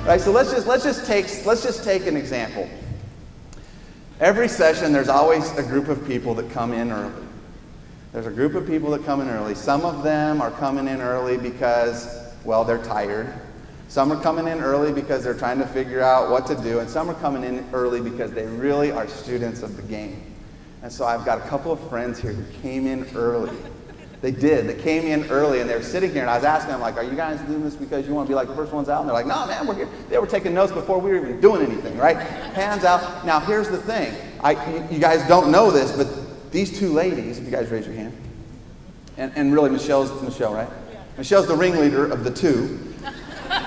Right? So let's just take an example. Every session, there's always a group of people that come in early. There's a group of people that come in early. Some of them are coming in early because, well, they're tired. Some are coming in early because they're trying to figure out what to do. And some are coming in early because they really are students of the game. And so I've got a couple of friends here who came in early. They did. They came in early, and they were sitting here, and I was asking them, like, are you guys doing this because you want to be like the first ones out? And they're like, no, man, we're here. They were taking notes before we were even doing anything, right? Hands out. Now, here's the thing. You guys don't know this, but these two ladies, if you guys raise your hand, and really Michelle's right? Yeah. Michelle's the ringleader of the two.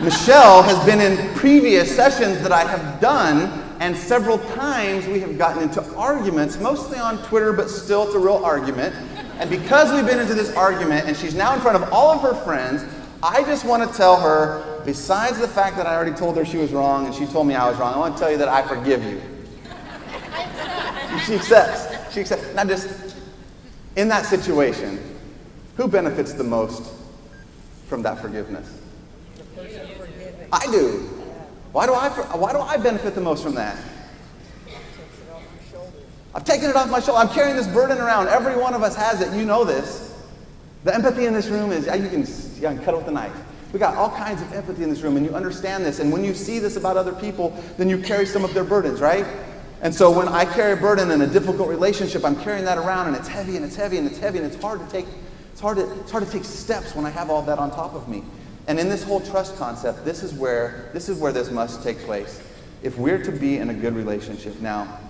Michelle has been in previous sessions that I have done, and several times we have gotten into arguments, mostly on Twitter, but still it's a real argument. And because we've been into this argument, and she's now in front of all of her friends, I just want to tell her, besides the fact that I already told her she was wrong, and she told me I was wrong, I want to tell you that I forgive you. She accepts. She accepts. Now just, in that situation, who benefits the most from that forgiveness? The person forgiving. I do. Why do I benefit the most from that? I've taken it off my shoulder. I'm carrying this burden around. Every one of us has it. You know this. The empathy in this room is, you can cut it with a knife. We got all kinds of empathy in this room, and you understand this. And when you see this about other people, then you carry some of their burdens, right? And so when I carry a burden in a difficult relationship, I'm carrying that around, and it's heavy, and it's heavy, and it's heavy, and it's hard to take. It's hard to take steps when I have all that on top of me. And in this whole trust concept, this is where this must take place. If we're to be in a good relationship. Now,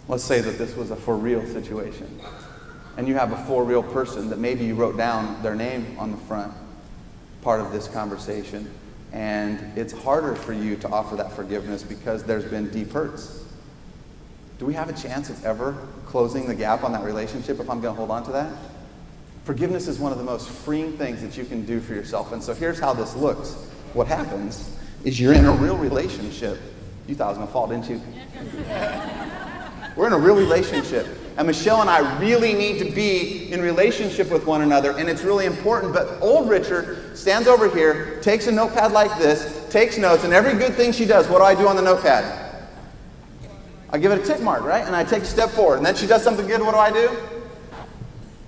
let's say that this was a for real situation. And you have a for real person that maybe you wrote down their name on the front part of this conversation. And it's harder for you to offer that forgiveness because there's been deep hurts. Do we have a chance of ever closing the gap on that relationship if I'm going to hold on to that? Forgiveness is one of the most freeing things that you can do for yourself. And so here's how this looks. What happens is you're in a real relationship. You thought I was going to fall, didn't you? We're in a real relationship. And Michelle and I really need to be in relationship with one another. And it's really important. But old Richard stands over here, takes a notepad like this, takes notes. And every good thing she does, what do I do on the notepad? I give it a tick mark, right? And I take a step forward. And then she does something good, what do I do?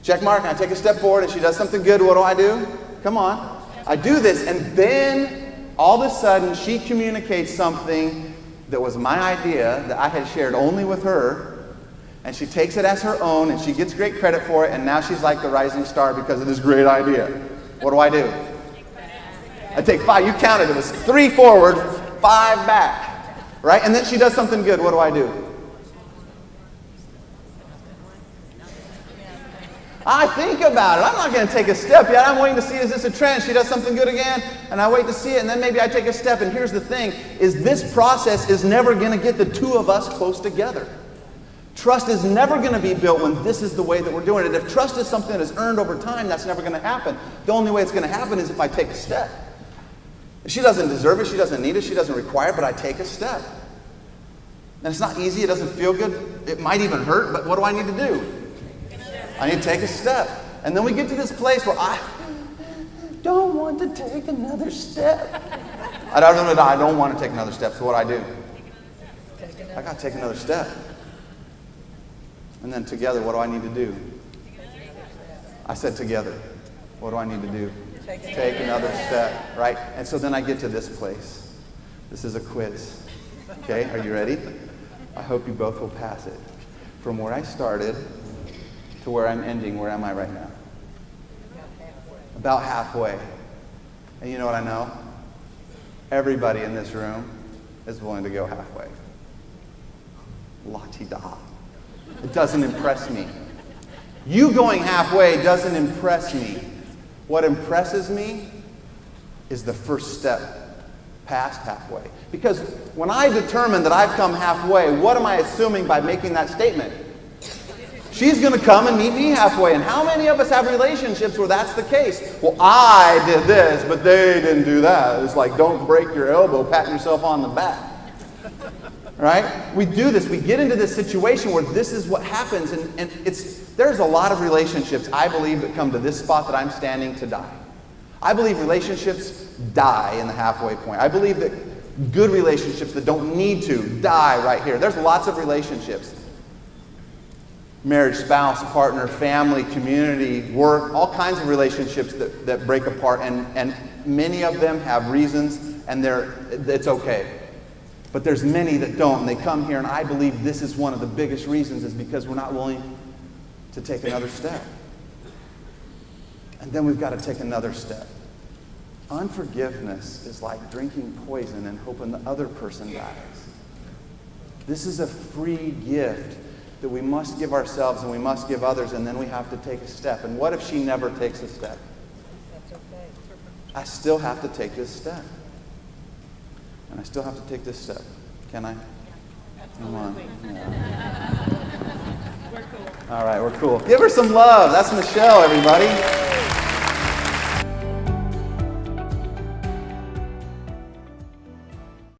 Check mark, and I take a step forward, and she does something good, what do I do? Come on. I do this, and then all of a sudden she communicates something that was my idea that I had shared only with her, and she takes it as her own, and she gets great credit for it, and now she's like the rising star because of this great idea. What do? I take 5. You counted. It was 3 forward, 5 back. Right? And then she does something good. What do? I think about it. I'm not going to take a step yet. I'm waiting to see, is this a trend? She does something good again, and I wait to see it, and then maybe I take a step. And here's the thing, is this process is never going to get the two of us close together. Trust is never going to be built when this is the way that we're doing it. If trust is something that is earned over time, that's never going to happen. The only way it's going to happen is if I take a step. She doesn't deserve it. She doesn't need it. She doesn't require it, but I take a step. And it's not easy. It doesn't feel good. It might even hurt, but what do I need to do? I need to take a step. And then we get to this place where I don't want to take another step. I don't want to take another step. So what do? I got to take another step. And then together, what do I need to do? I said together. What do I need to do? Take another step, right? And so then I get to this place. This is a quiz. Okay, are you ready? I hope you both will pass it. From where I started to where I'm ending, where am I right now? About halfway. And you know what I know? Everybody in this room is willing to go halfway. La-ti-da. It doesn't impress me. You going halfway doesn't impress me. What impresses me is the first step past halfway. Because when I determine that I've come halfway, what am I assuming by making that statement? She's going to come and meet me halfway. And how many of us have relationships where that's the case? Well, I did this, but they didn't do that. It's like, don't break your elbow, patting yourself on the back. Right? We do this. We get into this situation where this is what happens. And there's a lot of relationships, I believe, that come to this spot that I'm standing to die. I believe relationships die in the halfway point. I believe that good relationships that don't need to die right here. There's lots of relationships. Marriage, spouse, partner, family, community, work, all kinds of relationships that break apart. And many of them have reasons, and it's okay. But there's many that don't, and they come here, and I believe this is one of the biggest reasons is because we're not willing to take another step. And then we've got to take another step. Unforgiveness is like drinking poison and hoping the other person dies. This is a free gift that we must give ourselves and we must give others, and then we have to take a step. And what if she never takes a step? That's okay. I still have to take this step. And I still have to take this step. Can I? Come on. Yeah. We're cool. All right, we're cool. Give her some love. That's Michelle, everybody.